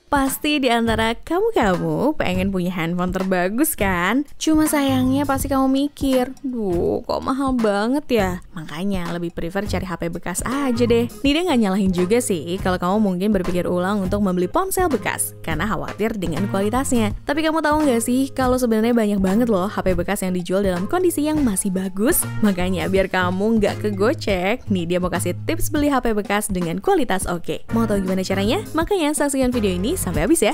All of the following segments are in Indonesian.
Pasti di antara kamu pengen punya handphone terbagus kan? Cuma sayangnya pasti kamu mikir, duh kok mahal banget ya? Makanya lebih prefer cari HP bekas aja deh. Nida nggak nyalahin juga sih kalau kamu mungkin berpikir ulang untuk membeli ponsel bekas karena khawatir dengan kualitasnya. Tapi kamu tahu nggak sih kalau sebenarnya banyak banget loh HP bekas yang dijual dalam kondisi yang masih bagus? Makanya biar kamu nggak kegocek, Nida mau kasih tips beli HP bekas dengan kualitas oke. Mau tahu gimana caranya? Makanya saksikan video ini sampai habis ya.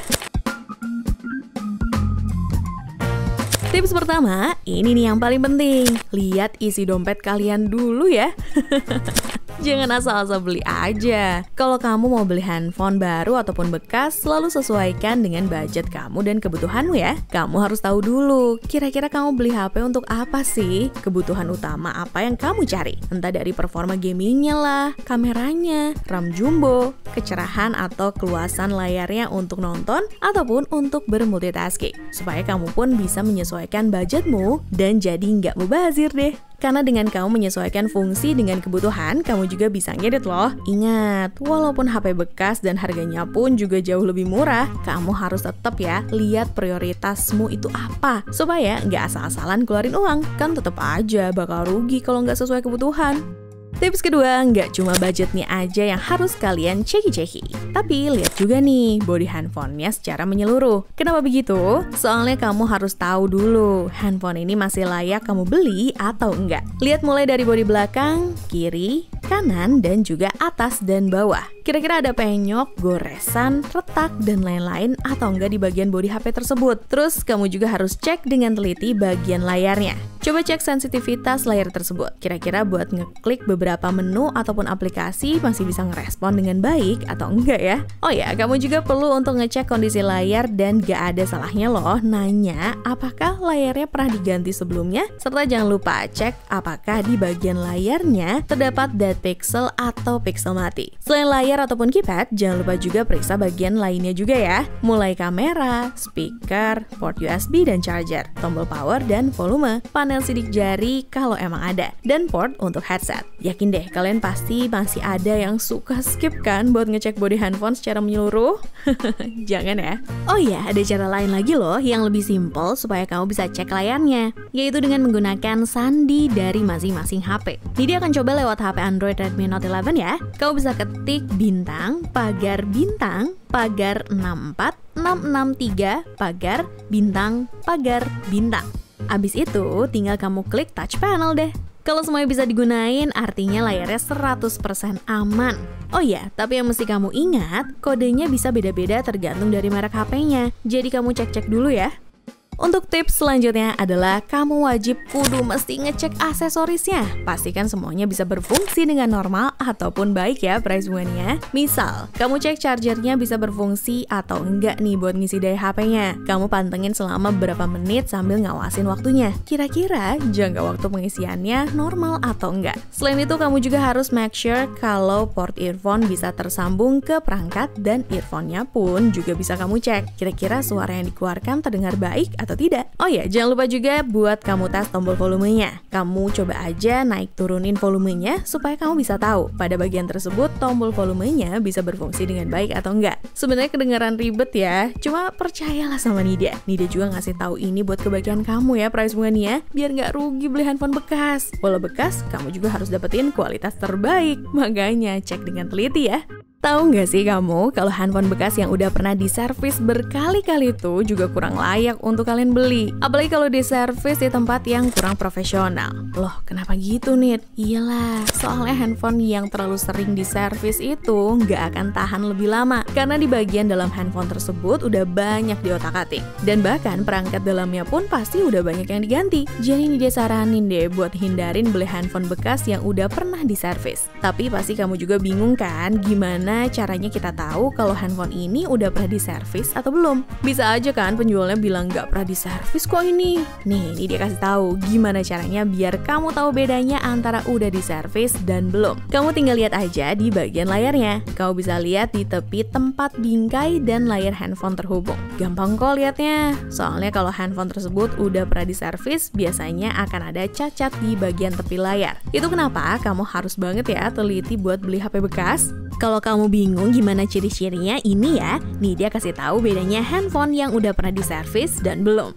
Tips pertama, ini nih yang paling penting. Lihat isi dompet kalian dulu ya. Jangan asal-asal beli aja. Kalau kamu mau beli handphone baru ataupun bekas, selalu sesuaikan dengan budget kamu dan kebutuhanmu ya. Kamu harus tahu dulu, kira-kira kamu beli HP untuk apa sih? Kebutuhan utama apa yang kamu cari? Entah dari performa gamingnya lah, kameranya, RAM jumbo, kecerahan atau keluasan layarnya untuk nonton, ataupun untuk bermultitasking. Supaya kamu pun bisa menyesuaikan budgetmu dan jadi nggak mubazir deh. Karena dengan kamu menyesuaikan fungsi dengan kebutuhan, kamu juga bisa ngedit loh. Ingat, walaupun HP bekas dan harganya pun juga jauh lebih murah, kamu harus tetap ya lihat prioritasmu itu apa. Supaya nggak asal-asalan keluarin uang, kan tetap aja bakal rugi kalau nggak sesuai kebutuhan. Tips kedua, nggak cuma budgetnya aja yang harus kalian ceki-ceki, tapi lihat juga nih body handphonenya secara menyeluruh. Kenapa begitu? Soalnya kamu harus tahu dulu, handphone ini masih layak kamu beli atau enggak. Lihat mulai dari body belakang, kiri, kanan, dan juga atas dan bawah. Kira-kira ada penyok, goresan, retak, dan lain-lain atau enggak di bagian body HP tersebut. Terus kamu juga harus cek dengan teliti bagian layarnya. Coba cek sensitivitas layar tersebut. Kira-kira buat ngeklik beberapa menu ataupun aplikasi masih bisa ngerespon dengan baik atau enggak ya? Oh ya, kamu juga perlu untuk ngecek kondisi layar dan gak ada salahnya loh nanya apakah layarnya pernah diganti sebelumnya, serta jangan lupa cek apakah di bagian layarnya terdapat dead pixel atau pixel mati. Selain layar ataupun keypad, jangan lupa juga periksa bagian lainnya juga ya, mulai kamera, speaker, port USB dan charger, tombol power dan volume, panel sidik jari kalau emang ada, dan port untuk headset. Yakin deh, kalian pasti masih ada yang suka skip kan buat ngecek body handphone secara menyeluruh? Jangan ya. Oh ya, ada cara lain lagi loh yang lebih simple supaya kamu bisa cek layarnya, yaitu dengan menggunakan sandi dari masing-masing HP. Jadi akan coba lewat HP Android Redmi Note 11 ya. Kamu bisa ketik bintang, pagar, 64663, pagar, bintang. Abis itu tinggal kamu klik touch panel deh. Kalau semuanya bisa digunain, artinya layarnya 100% aman. Oh iya, tapi yang mesti kamu ingat, kodenya bisa beda-beda tergantung dari merek HP-nya. Jadi kamu cek-cek dulu ya. Untuk tips selanjutnya adalah kamu wajib kudu mesti ngecek aksesorisnya. Pastikan semuanya bisa berfungsi dengan normal ataupun baik ya price bungannya. Misal, kamu cek chargernya bisa berfungsi atau enggak nih buat ngisi daya HP-nya. Kamu pantengin selama beberapa menit sambil ngawasin waktunya. Kira-kira jangka waktu pengisiannya normal atau enggak. Selain itu, kamu juga harus make sure kalau port earphone bisa tersambung ke perangkat dan earphone-nya pun juga bisa kamu cek. Kira-kira suara yang dikeluarkan terdengar baik atau tidak. Oh ya, jangan lupa juga buat kamu tes tombol volumenya. Kamu coba aja naik turunin volumenya supaya kamu bisa tahu pada bagian tersebut tombol volumenya bisa berfungsi dengan baik atau enggak. Sebenarnya kedengaran ribet ya, cuma percayalah sama Nida. Nida juga ngasih tahu ini buat kebaikan kamu ya price bungannya, biar nggak rugi beli handphone bekas. Walau bekas, kamu juga harus dapetin kualitas terbaik. Makanya cek dengan teliti ya. Tahu nggak sih kamu kalau handphone bekas yang udah pernah diservis berkali-kali itu juga kurang layak untuk kalian beli. Apalagi kalau diservis di tempat yang kurang profesional. Loh, kenapa gitu, Nit? Iyalah, soalnya handphone yang terlalu sering diservis itu nggak akan tahan lebih lama. Karena di bagian dalam handphone tersebut udah banyak diotak-atik. Dan bahkan perangkat dalamnya pun pasti udah banyak yang diganti. Jadi ini dia saranin deh buat hindarin beli handphone bekas yang udah pernah diservis. Tapi pasti kamu juga bingung kan gimana caranya kita tahu kalau handphone ini udah pernah diservis atau belum? Bisa aja kan penjualnya bilang nggak pernah diservis kok ini. Nih, ini dia kasih tahu gimana caranya biar kamu tahu bedanya antara udah diservis dan belum. Kamu tinggal lihat aja di bagian layarnya. Kamu bisa lihat di tepi tempat bingkai dan layar handphone terhubung. Gampang kok lihatnya. Soalnya kalau handphone tersebut udah pernah diservis, biasanya akan ada cacat di bagian tepi layar. Itu kenapa kamu harus banget ya teliti buat beli HP bekas. Kalau kamu kamu bingung gimana ciri-cirinya, ini ya, nih dia kasih tahu bedanya handphone yang udah pernah diservis dan belum.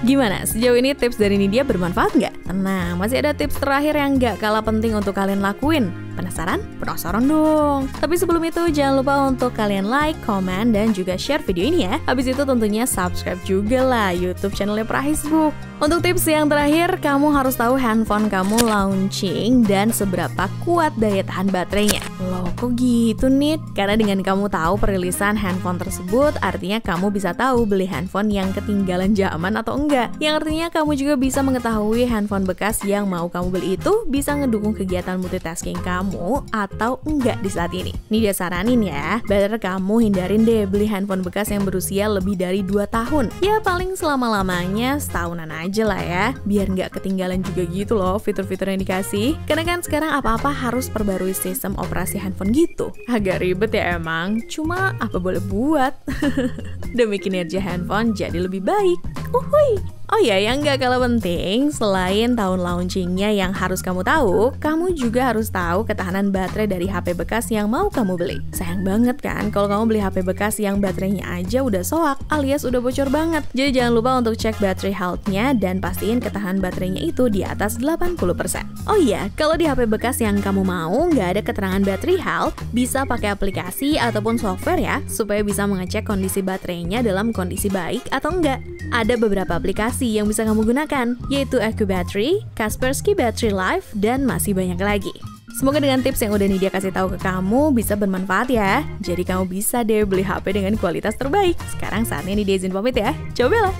Gimana? Sejauh ini tips dari Nidia bermanfaat nggak? Tenang, masih ada tips terakhir yang nggak kalah penting untuk kalian lakuin. Penasaran? Penasaran dong! Tapi sebelum itu, jangan lupa untuk kalian like, komen, dan juga share video ini ya. Habis itu tentunya subscribe juga lah YouTube channelnya Prahisbook. Untuk tips yang terakhir, kamu harus tahu handphone kamu launching dan seberapa kuat daya tahan baterainya. Loh, kok gitu nih? Karena dengan kamu tahu perilisan handphone tersebut, artinya kamu bisa tahu beli handphone yang ketinggalan zaman atau enggak. Yang artinya kamu juga bisa mengetahui handphone bekas yang mau kamu beli itu bisa ngedukung kegiatan multitasking kamu atau enggak di saat ini. Nih dia saranin ya, better kamu hindarin deh beli handphone bekas yang berusia lebih dari 2 tahun. Ya paling selama-lamanya setahunan aja lah ya, biar nggak ketinggalan juga gitu loh fitur-fitur yang dikasih. Karena kan sekarang apa-apa harus perbarui sistem operasi handphone gitu. Agak ribet ya emang, cuma apa boleh buat. Demi kinerja handphone jadi lebih baik. Uhuy. Oh ya, yang nggak kalah penting, selain tahun launchingnya yang harus kamu tahu, kamu juga harus tahu ketahanan baterai dari HP bekas yang mau kamu beli. Sayang banget kan kalau kamu beli HP bekas yang baterainya aja udah soak alias udah bocor banget. Jadi jangan lupa untuk cek battery health-nya dan pastiin ketahanan baterainya itu di atas 80%. Oh iya, kalau di HP bekas yang kamu mau nggak ada keterangan battery health, bisa pakai aplikasi ataupun software ya, supaya bisa mengecek kondisi baterainya dalam kondisi baik atau enggak. Ada beberapa aplikasi yang bisa kamu gunakan, yaitu AccuBattery, Kaspersky Battery Life, dan masih banyak lagi. Semoga dengan tips yang udah Nidia kasih tahu ke kamu bisa bermanfaat ya. Jadi kamu bisa deh beli HP dengan kualitas terbaik. Sekarang saatnya Nidia izin pamit ya. Cobalah!